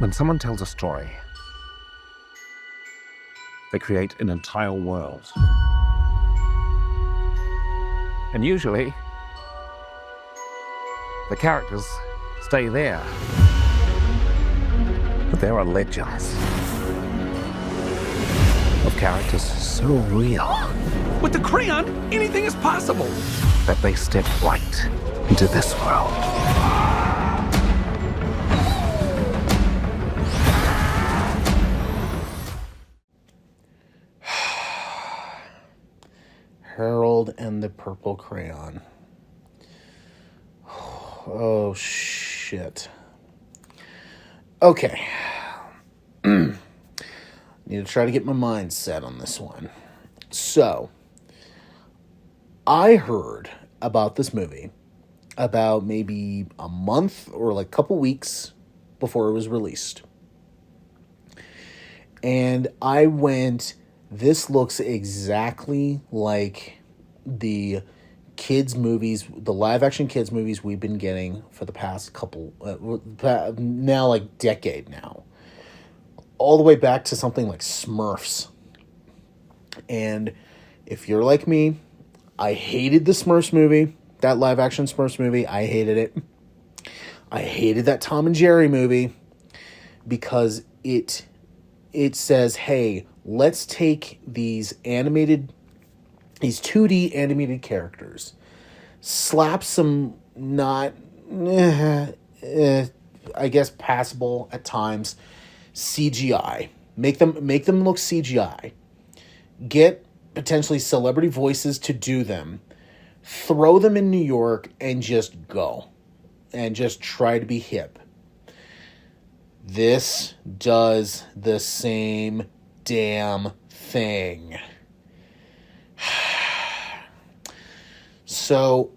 When someone tells a story, they create an entire world. And usually, the characters stay there. But there are legends of characters so real With the crayon, anything is possible. that they step right into this world. Harold and the Purple Crayon. Oh, shit. Okay. Need to try to get my mind set on this one. So, I heard about this movie about maybe a month or like a couple weeks before it was released. And I went, this looks exactly like the kids movies, the live action kids movies we've been getting for the past couple, now like decade now. All the way back to something like Smurfs. And if you're like me, I hated the Smurfs movie, that live action Smurfs movie. I hated it. I hated that Tom and Jerry movie because it says, hey, let's take these 2D animated characters, slap some not, I guess passable at times, CGI, make them look CGI, get potentially celebrity voices to do them, throw them in New York, and just go, and just try to be hip. This does the same damn thing. So,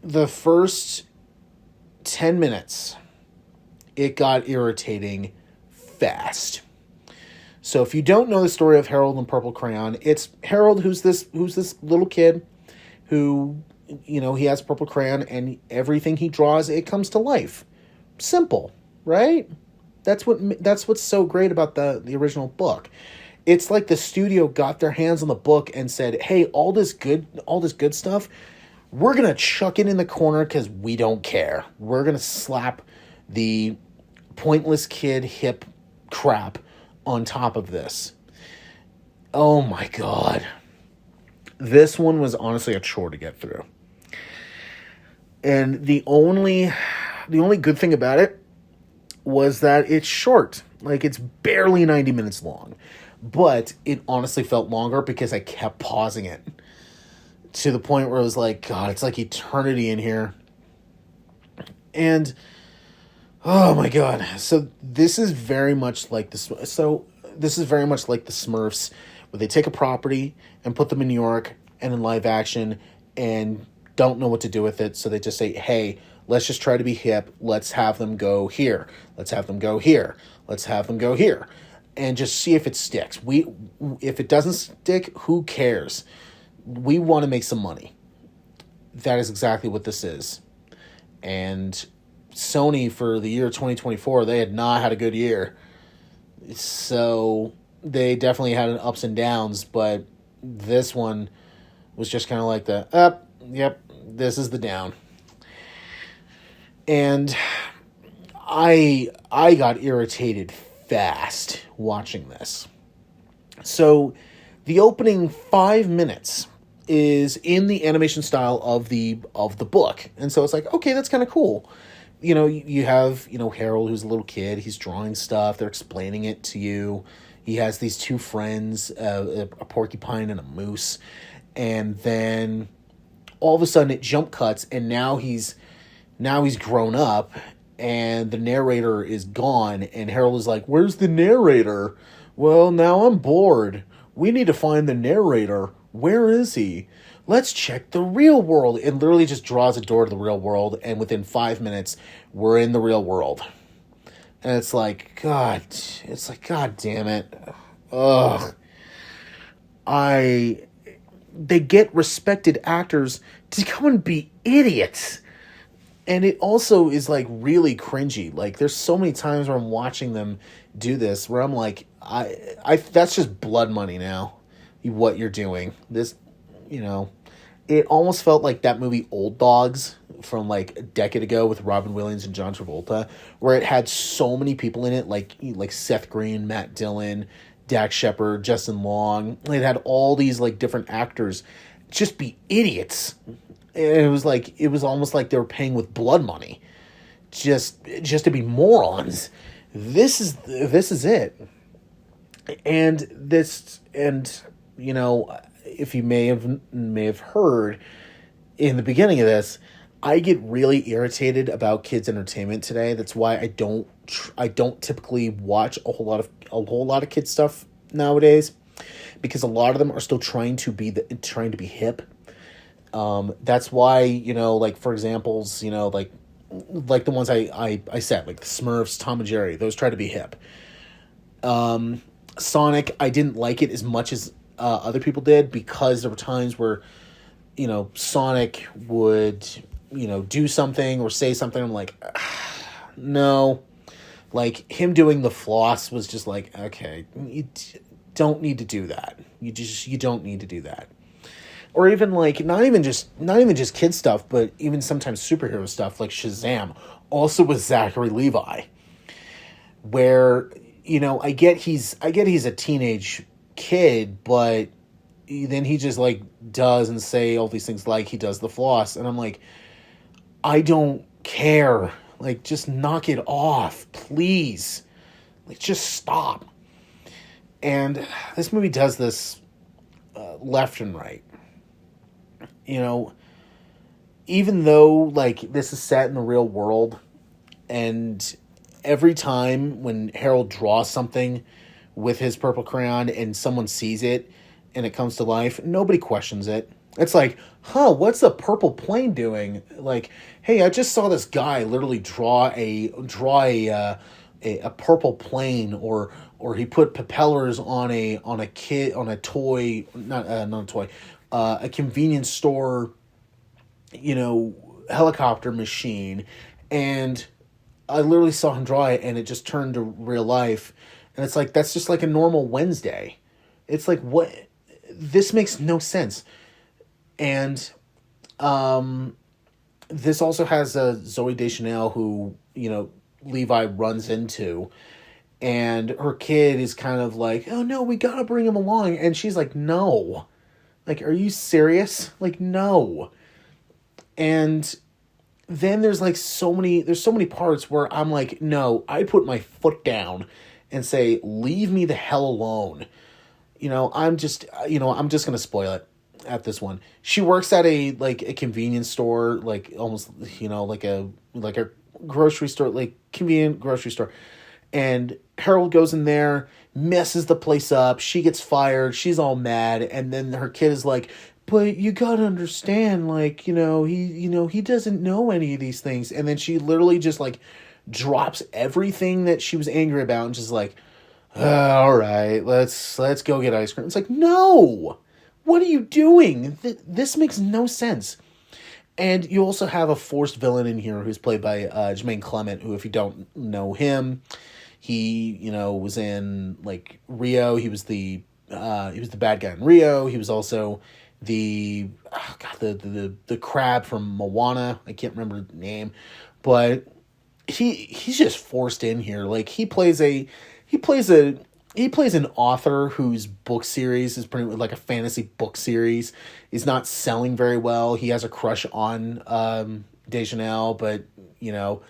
the first 10 minutes, it got irritating fast. So, if you don't know the story of Harold and Purple Crayon, it's Harold who's this little kid who, he has purple crayon, and everything he draws, it comes to life. Simple, right? That's what's so great about the original book. It's like the studio got their hands on the book and said, "Hey, all this good stuff, we're gonna chuck it in the corner because we don't care. We're gonna slap the pointless kid hip crap on top of this." Oh my god, this one was honestly a chore to get through. And the only good thing about it was that it's short. Like, it's barely 90 minutes long. But it honestly felt longer because I kept pausing it. To the point where it was like, God, it's like eternity in here. And, oh my God. So this is very much like the Smurfs, where they take a property and put them in New York and in live action and don't know what to do with it. So they just say, hey, let's just try to be hip. Let's have them go here. Let's have them go here. Let's have them go here. And just see if it sticks. If it doesn't stick, who cares? We want to make some money. That is exactly what this is. And Sony, for the year 2024, they had not had a good year. So they definitely had an ups and downs, but this one was just kind of like the up. Yep, this is the down. And I got irritated fast watching this. So the opening 5 minutes is in the animation style of the book. And so it's like, okay, that's kind of cool. You have, Harold, who's a little kid. He's drawing stuff. They're explaining it to you. He has these two friends, a porcupine and a moose. And then all of a sudden it jump cuts, and now he's grown up, and the narrator is gone, and Harold is like, where's the narrator? Well, now I'm bored. We need to find the narrator. Where is he? Let's check the real world. And literally just draws a door to the real world, and within 5 minutes, we're in the real world. And it's like, God damn it. Ugh. They get respected actors to come and be idiots. And it also is like really cringy. Like there's so many times where I'm watching them do this where I'm like, I that's just blood money now. What you're doing. This, you know, it almost felt like that movie Old Dogs from like a decade ago with Robin Williams and John Travolta, where it had so many people in it, like Seth Green, Matt Dillon, Dax Shepard, Justin Long. It had all these like different actors just be idiots. And it was almost like they were paying with blood money, just to be morons. This is it, and you know, if you may have heard in the beginning of this, I get really irritated about kids' entertainment today. That's why I don't typically watch a whole lot of kids stuff nowadays, because a lot of them are still trying to be hip. That's why, you know, like for examples, you know, like the ones I said, like the Smurfs, Tom and Jerry, those try to be hip. Sonic, I didn't like it as much as other people did, because there were times where, you know, Sonic would, you know, do something or say something. I'm like, no. Like him doing the floss was just like, okay, you don't need to do that. You don't need to do that. Or even like not even just kid stuff, but even sometimes superhero stuff like Shazam, also with Zachary Levi, where, you know, I get he's a teenage kid, but then he just like does and say all these things like he does the floss, and I'm like, I don't care. Like, just knock it off, please. Like, just stop. And this movie does this left and right. You know, even though, like, this is set in the real world, and every time when Harold draws something with his purple crayon and someone sees it and it comes to life, nobody questions it. It's like, what's the purple plane doing? Like, hey, I just saw this guy literally draw a purple plane, or he put propellers on a toy, not a toy, a convenience store, you know, helicopter machine, and I literally saw him draw it, and it just turned to real life, and it's like, that's just like a normal Wednesday. It's like, what? This makes no sense. And this also has Zooey Deschanel, who, you know, Levi runs into, and her kid is kind of like, oh no, we gotta bring him along, and she's like, no. Like, are you serious? Like, no. And then there's so many parts where I'm like, no, I put my foot down and say, leave me the hell alone. You know, I'm just going to spoil it at this one. She works at a convenience store, like almost, you know, like a grocery store, like convenient grocery store. And Harold goes in there, messes the place up. She gets fired. She's all mad. And then her kid is like, but you gotta understand, like, he doesn't know any of these things. And then she literally just like drops everything that she was angry about and just like, all right, let's go get ice cream. It's like, no, what are you doing? This makes no sense. And you also have a forced villain in here who's played by Jermaine Clement, who, if you don't know him, he, you know, was in like Rio. He was the bad guy in Rio. He was also the crab from Moana. I can't remember the name, but he's just forced in here. Like, he plays an author whose book series is pretty like a fantasy book series is not selling very well. He has a crush on Deschanel, but, you know,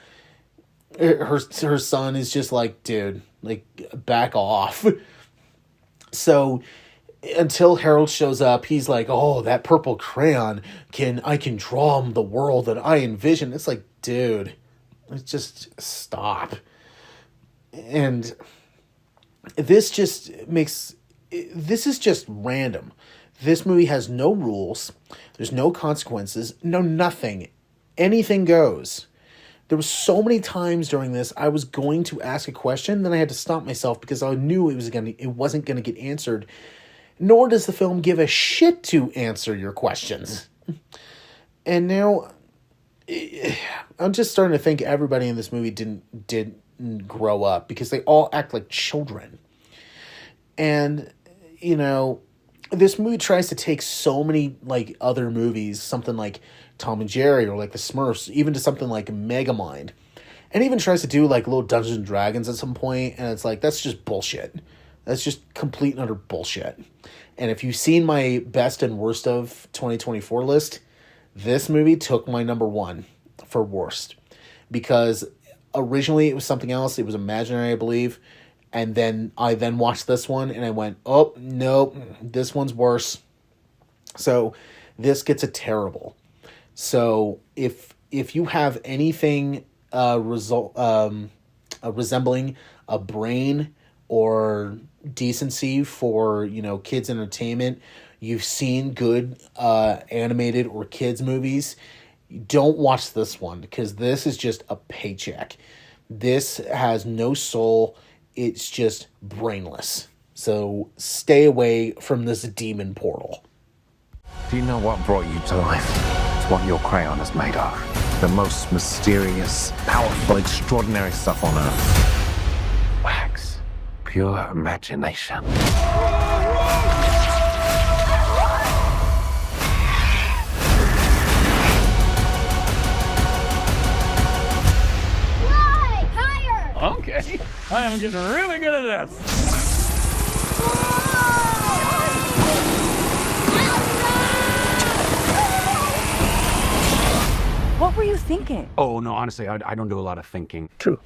her son is just like, dude, like, back off. So until Harold shows up, he's like, oh, that purple crayon, I can draw the world that I envision. It's like, dude, just stop. And this is just random. This movie has no rules. There's no consequences. No nothing. Anything goes. There was so many times during this I was going to ask a question, then I had to stop myself because I knew it wasn't going to get answered. Nor does the film give a shit to answer your questions. And now, I'm just starting to think everybody in this movie didn't grow up because they all act like children. And, you know, this movie tries to take so many, like, other movies, something like Tom and Jerry or like the Smurfs, even to something like Megamind. And even tries to do, like, little Dungeons and Dragons at some point, and it's like, that's just bullshit. That's just complete and utter bullshit. And if you've seen my best and worst of 2024 list, this movie took my number one for worst. Because originally it was something else. It was imaginary, I believe. And then I watched this one and I went, oh, no, this one's worse. So this gets a terrible. So if you have anything resembling a brain or decency for, you know, kids entertainment, you've seen good animated or kids movies, don't watch this one because this is just a paycheck. This has no soul. It's just brainless. So stay away from this demon portal. Do you know what brought you to life? It's what your crayon is made of. The most mysterious, powerful, extraordinary stuff on Earth. Wax. Pure imagination. Okay, I am getting really good at this. What were you thinking? Oh, no, honestly, I don't do a lot of thinking. True.